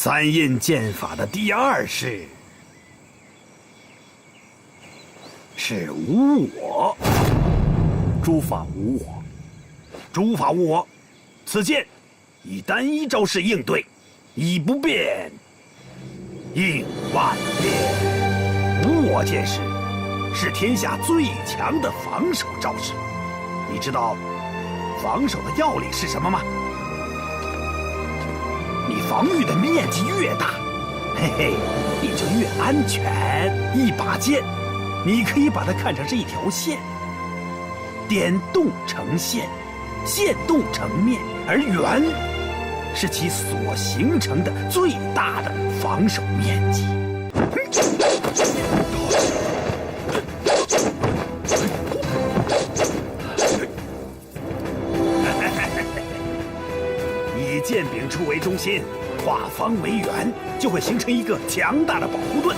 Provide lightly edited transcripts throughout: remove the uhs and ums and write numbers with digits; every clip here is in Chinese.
三印剑法的第二式是无我。诸法无我。诸法无我，此剑以单一招式应对，以不变应万变。无我剑式是天下最强的防守招式。你知道防守的要领是什么吗？你防御的面积越大，嘿嘿，你就越安全。一把剑，你可以把它看成是一条线，点动成线，线动成面，而圆是其所形成的最大的防守面积。以剑柄处为中心，画方为圆，就会形成一个强大的保护盾。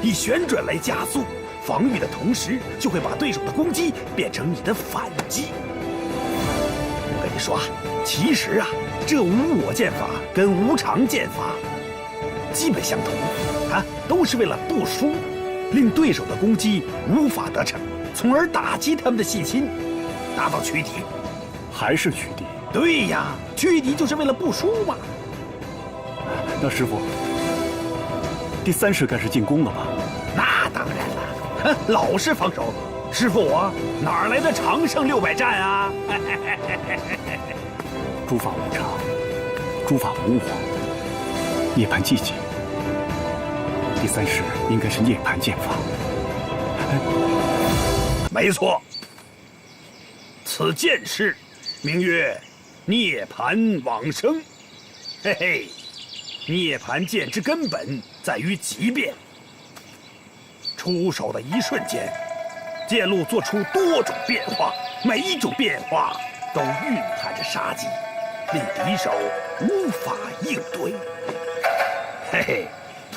以旋转来加速防御的同时，就会把对手的攻击变成你的反击。我跟你说，其实啊，这无我剑法跟无常剑法基本相同，都是为了不输，令对手的攻击无法得逞，从而打击他们的信心，达到驱敌。还是驱敌？对呀，驱敌就是为了不输嘛。那师傅，第三式该是进攻了吧？那当然了，老是防守，师傅我哪来的长胜600战啊？诸法无常，诸法无我，涅槃寂寂。第三式应该是涅槃剑法。没错，此剑式名曰涅槃往生。嘿嘿，涅槃剑之根本在于急变。出手的一瞬间，剑路做出多种变化，每一种变化都蕴含着杀机，令敌手无法应对。嘿嘿，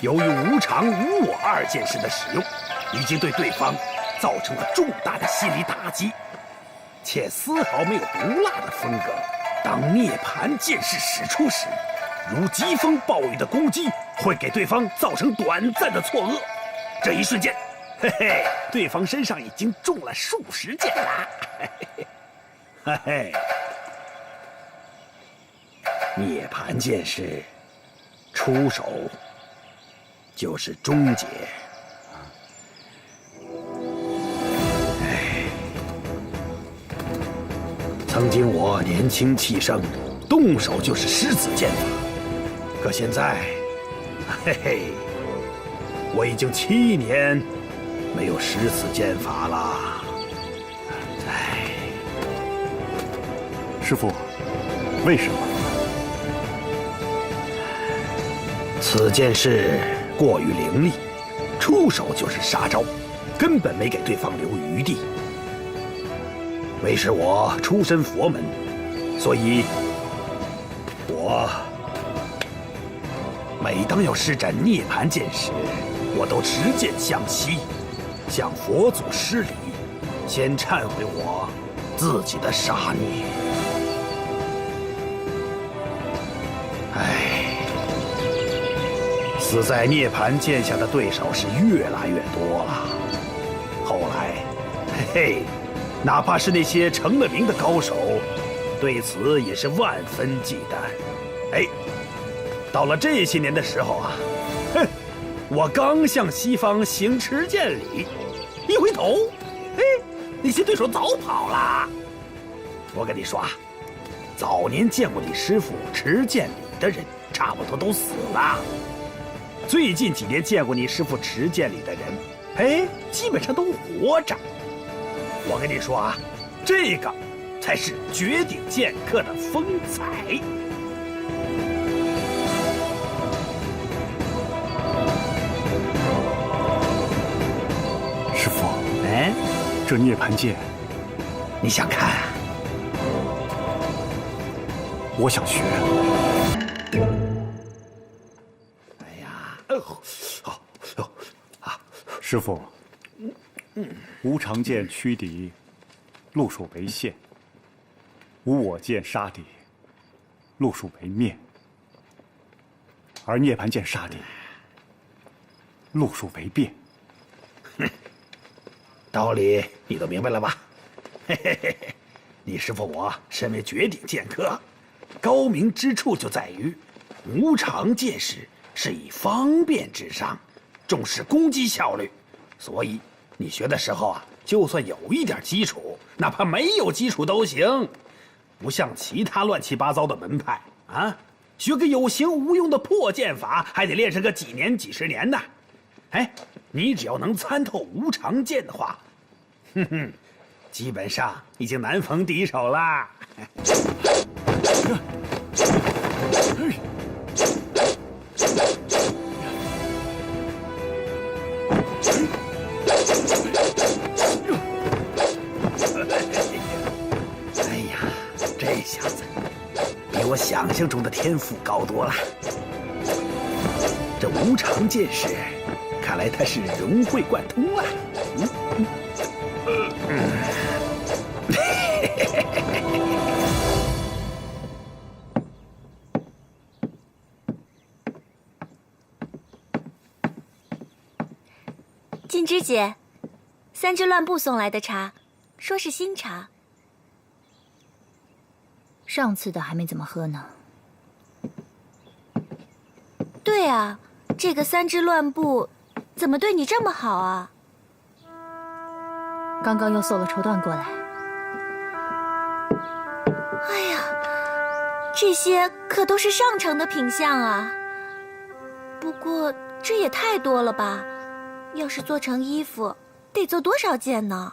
由于无常无我二剑式的使用，已经对对方造成了重大的心理打击，且丝毫没有毒辣的风格。当涅槃剑式使出时，如疾风暴雨的攻击会给对方造成短暂的错愕。这一瞬间，嘿嘿，对方身上已经中了数十箭了。嘿嘿，涅槃剑式出手就是终结。曾经我年轻气盛，动手就是狮子剑法，可现在，嘿嘿，我已经7年没有狮子剑法了。师傅，为什么？此剑式过于凌厉，出手就是杀招，根本没给对方留余地。为是我出身佛门，所以我每当要施展涅槃剑时，我都持剑向西，向佛祖施礼，先忏悔我自己的杀孽。死在涅槃剑下的对手是越来越多了。后来，嘿嘿，哪怕是那些成了名的高手，对此也是万分忌惮。到了这些年的时候啊，我刚向西方行持剑礼，一回头，那些对手早跑了。我跟你说啊，早年见过你师傅持剑礼的人，差不多都死了。最近几年见过你师傅持剑礼的人，基本上都活着。我跟你说啊，这个才是绝顶剑客的风采。师傅，这涅槃剑，你想看？我想学。师傅，无常剑驱敌，路数为线；无我剑杀敌，路数为面。而涅槃剑杀敌，路数为变。道理你都明白了吧？嘿嘿嘿嘿，你师父我身为绝顶剑客，高明之处就在于无常剑士是以方便至上，重视攻击效率，所以你学的时候啊，就算有一点基础，哪怕没有基础都行，不像其他乱七八糟的门派啊，学个有形无用的破剑法，还得练上个几年几十年呢。哎，你只要能参透无常剑的话，哼哼，基本上已经难逢敌手啦。哎呀，这小子比我想象中的天赋高多了。这无常剑士，看来他是融会贯通了。金枝姐，3只乱步送来的茶，说是新茶。上次的还没怎么喝呢。对啊，这个3只乱步怎么对你这么好啊？刚刚又送了绸缎过来。哎呀，这些可都是上乘的品相啊。不过这也太多了吧？要是做成衣服，得做多少件呢？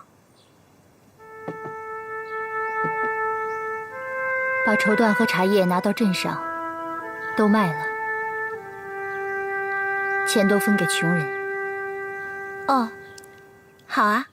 把绸缎和茶叶拿到镇上，都卖了，钱都分给穷人。哦，好啊。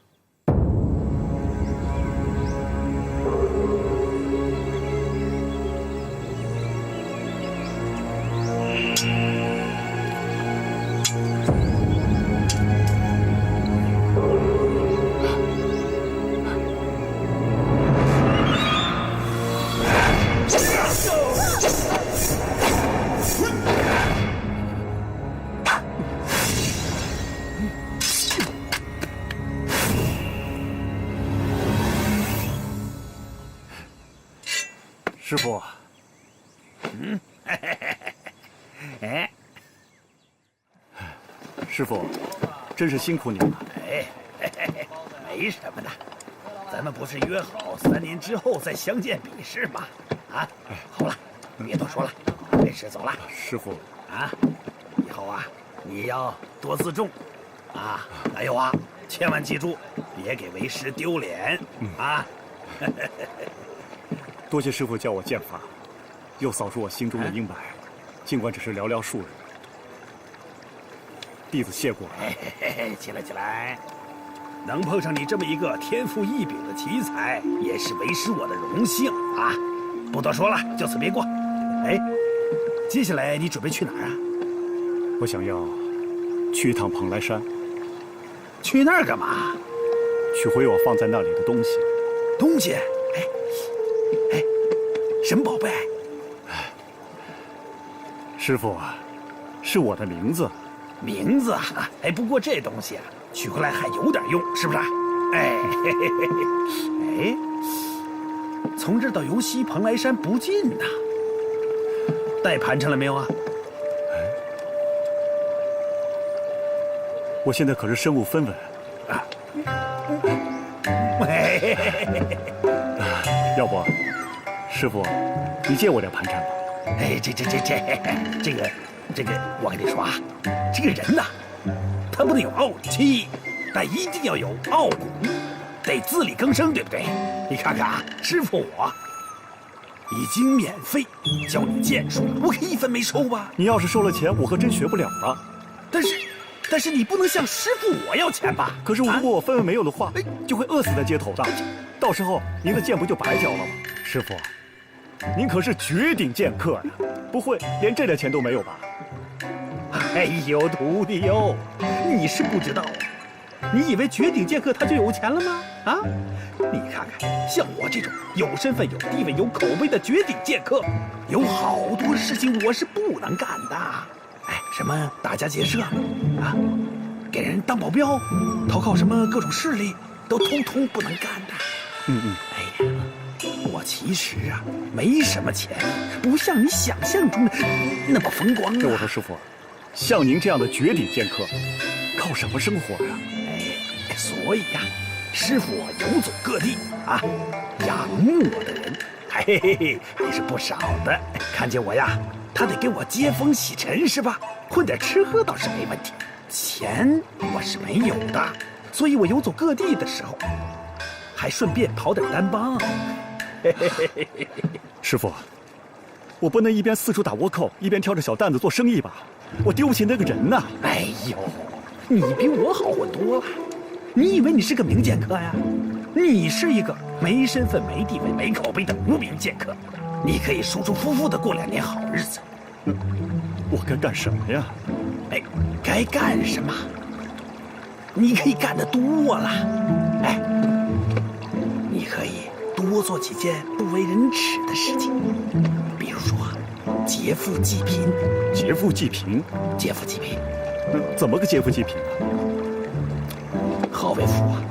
师傅，哎，师傅，真是辛苦你了。哎，没什么的，咱们不是约好3年之后再相见比试吗？啊，好了，别多说了，为师走了。师傅，啊，以后啊，你要多自重，啊，还有啊，千万记住，别给为师丢脸啊。多谢师傅教我剑法，又扫除我心中的阴霾，尽管只是寥寥数日。弟子谢过。起来起来，能碰上你这么一个天赋异禀的奇才，也是为师我的荣幸啊！不多说了，就此别过。哎，接下来你准备去哪儿啊？我想要去一趟蓬莱山。去那儿干嘛？取回我放在那里的东西。东西？哎，什么宝贝？师傅，是我的名字。名字啊？哎，不过这东西啊，取回来还有点用，是不是？哎，哎，从这儿到游西蓬莱山不近呐。带盘缠了没有啊？我现在可是身无分文啊。要不，师傅，你借我点盘缠吧。哎，这个，我跟你说啊，这个人呐，他不能有傲气，但一定要有傲骨，得自力更生，对不对？你看看啊，师傅我已经免费教你剑术了，我可一分没收吧？你要是收了钱，我可真学不了了。但是你不能向师傅我要钱吧？可是如果我分文没有的话，就会饿死在街头的。到时候您的剑不就白交了吗？师傅，您可是绝顶剑客呀，不会连这点钱都没有吧？哎呦，徒弟哟，你是不知道啊，你以为绝顶剑客他就有钱了吗？啊，你看看，像我这种有身份、有地位、有口碑的绝顶剑客，有好多事情我是不能干的。什么打家劫舍啊，给人当保镖，投靠什么各种势力，都通通不能干的。哎呀，我其实啊没什么钱，不像你想象中的那么风光啊。这我说师傅，像您这样的绝顶剑客，靠什么生活呀？所以呀，师傅我游走各地啊，仰慕我的人，嘿嘿嘿，还是不少的。看见我呀，他得给我接风洗尘是吧？混点吃喝倒是没问题，钱我是没有的，所以我游走各地的时候，还顺便讨点单帮。师傅，我不能一边四处打倭寇，一边挑着小担子做生意吧？我丢不起那个人呐！哎呦，你比我好混多了。你以为你是个名剑客呀？你是一个没身份、没地位、没口碑的无名剑客。你可以舒舒服服的过2年好日子。我该干什么呀？哎，该干什么？你可以干得多了。哎，你可以多做几件不为人耻的事情，比如说劫富济贫。劫富济贫？劫富济贫？怎么个劫富济贫啊？何为富啊？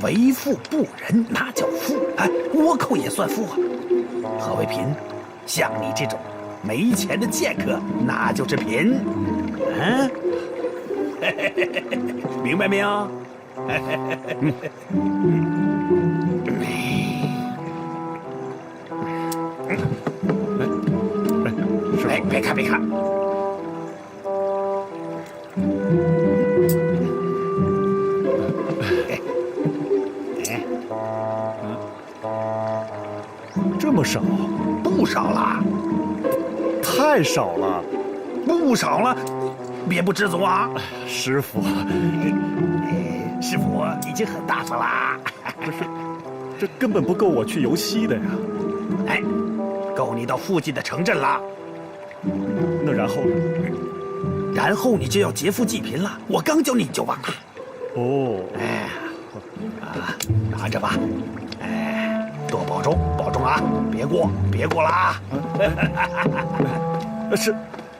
为富不仁，那叫富。哎，倭寇也算富啊。何为贫？像你这种没钱的剑客，那就是贫。嗯，明白没有？哎，别看，别看。这么少？不少了，太少了，不少了，别不知足啊！师傅，师傅已经很大方啦。不是，这根本不够我去游西的呀。哎，够你到附近的城镇了。那然后呢？然后你就要劫富济贫了。我刚教你就忘了。哦，哎，拿着吧。哎，多保重，保重啊！别过了啊！是